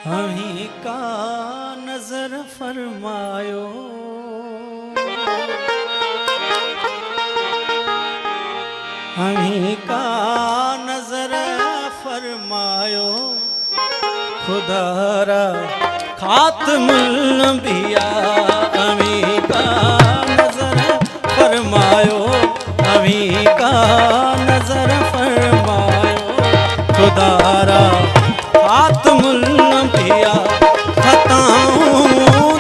हमी का नजर फरमायो, हमी का नजर फरमायो, खुदारा खातमुल अंबिया। हमी का नजर फरमायो, हमी का नजर फरमायो, खुदारा खातमुल अंबिया। खताऊं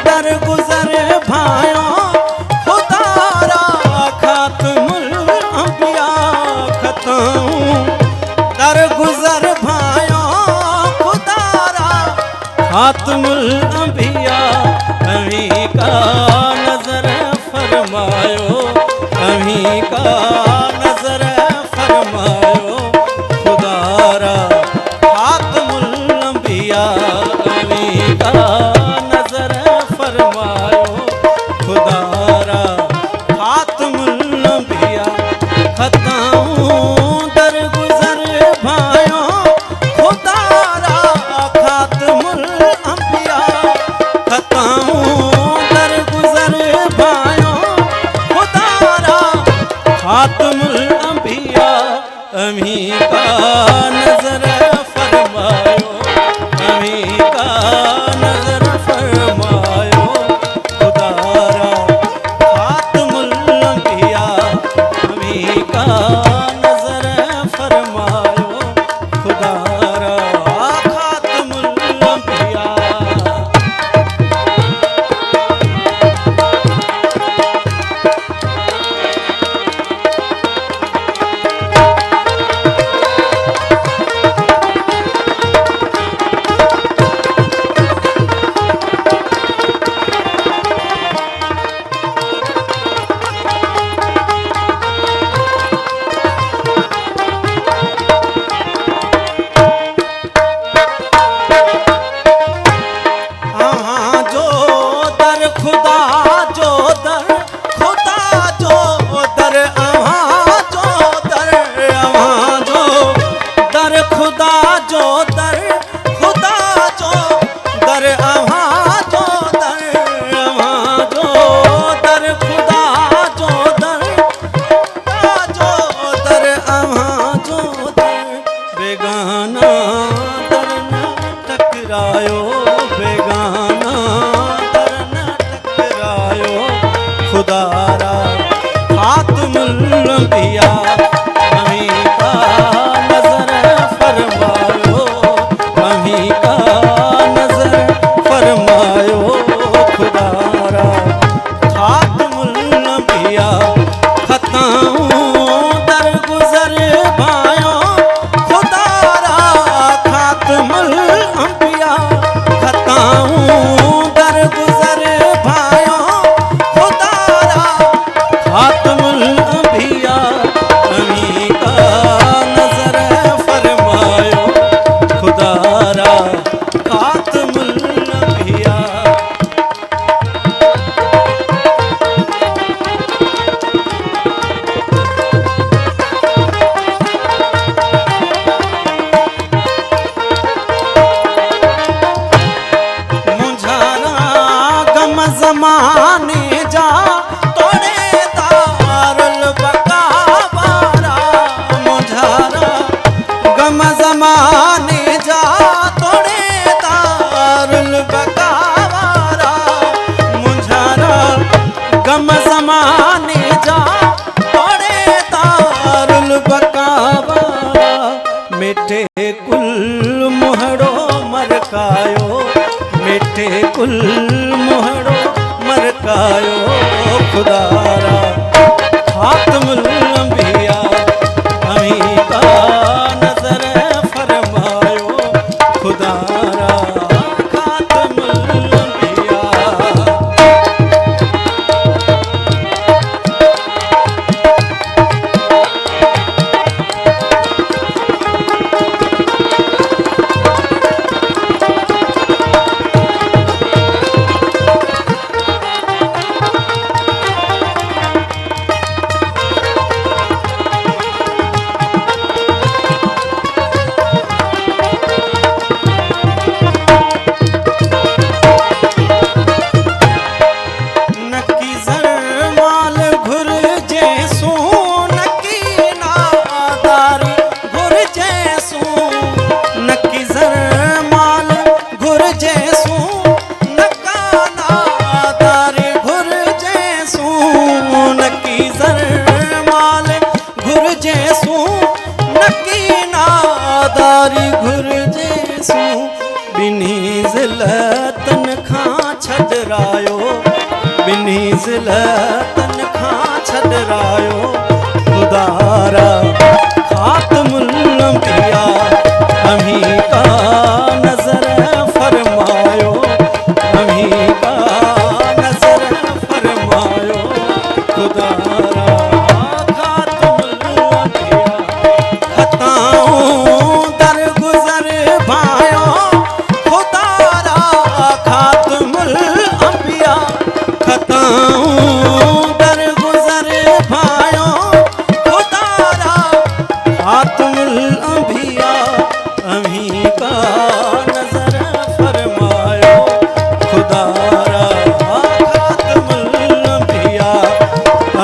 दर गुजर भाया, खुदारा खातमुल अंबिया। खताऊं दर गुजर भाया, खुदारा खातमुल अंबिया। हमी का नजर फरमायो, हमी का नजर फरमायो, खुदारा खातमुल अंबिया। हमी का नजर फरमायो, खुदारा खातमुल अंबिया। खताऊं दर गुजर भाया, खुदारा खातमुल अंबिया। खताऊं दर गुजर भाया, खुदारा खातमुल अंबिया। हमी का नजर फरमायो, हमी का नजर फरमायो, खुदारा खातमुल अंबिया। हमी का नजर फरमायो, खुदारा खातमुल अंबिया। बेगाना दर न टकरायो, बेगाना दर न टकरायो, खुदारा खातमुल अंबिया। हमी का नजर फरमायो, हमी का नजर फरमायो, खुदारा खातमुल अंबिया। खताऊं दर गुजर भाया, खुदारा खातमुल अंबिया। खताऊं दर गुजर भाया, खुदारा खातमुल अंबिया। हमी का नजर फरमायो, खुदारा खातमुल अंबिया। ज़माने जा तोड़े दारुल बका वारा, मुझारा गम ज़माने जा तोड़े दारुल बका वारा। मुझारा गम ज़माने जा तोड़े दारुल बका वारा। मिठे कुल मुहड़ो मरकायो, मिठे कुल मुहड़ो मरकायो, खुदारा खातमुल अंबिया। हमी का नजर फरमायो, खुदारा खातमुल अंबिया। बिन्ही ज़िलतन खां छॾरायो बिन्ही ज़िलतन खां छॾरायो खुदारा खातमुल अंबिया अम्ही का नज़र फरमायो अम्ही का नज़र फरमायो खुदारा खातमुल अंबिया खताऊं दर गुज़र भायो खुदारा खातमुल अंबिया खताऊं दर गुज़र भायो खुदारा खातमुल अंबिया अम्ही का नज़र फरमायो खुदारा खातमुल अंबिया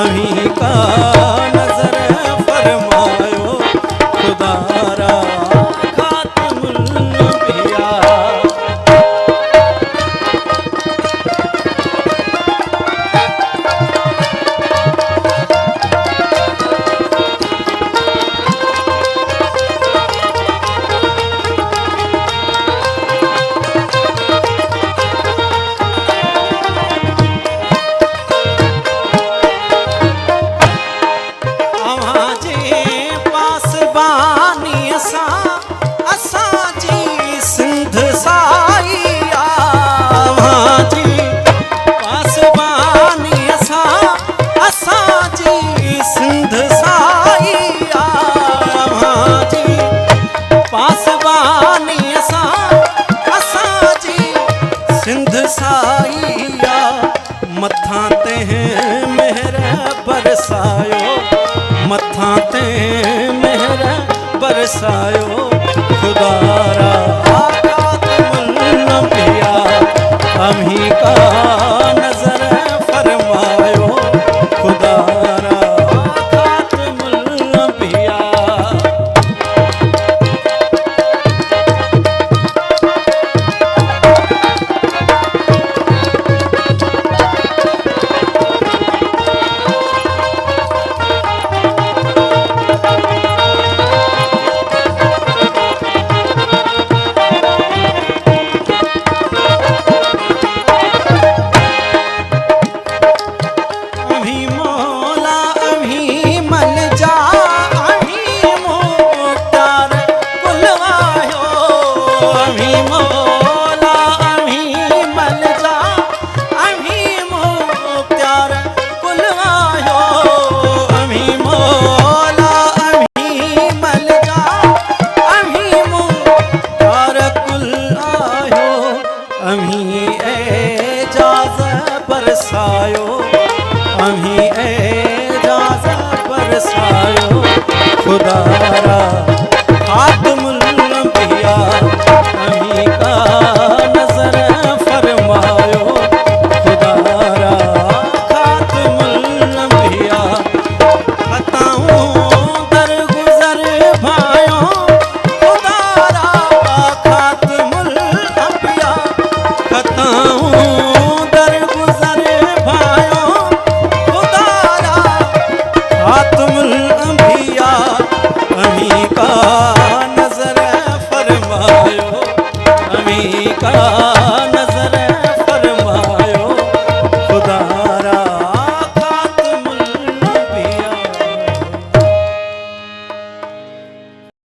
अम्ही का नज़र फरमायो खुदारा खातमुल अंबिया अवाजे पासबानी असां जी सिंध साईया अवाजे पासबानी असां जी सिंध साईया अवाजे पासबानी असां जी सिंध साईया मथां ते मेहर बरसायो मथां ते मेहर बरसायो खुदारा खातमुल अंबिया अम्ही का नज़र फरमायो खुदारा खातमुल अंबिया अम्ही मौला अम्ही मल जा अम्ही मुख्तार कुलवायो अम्ही मौला अम्ही मल जा अम्ही मुख्तार कुलवायो अम्ही मौला अम्ही मल जा अम्ही मुख्तार कुलवायो अम्ही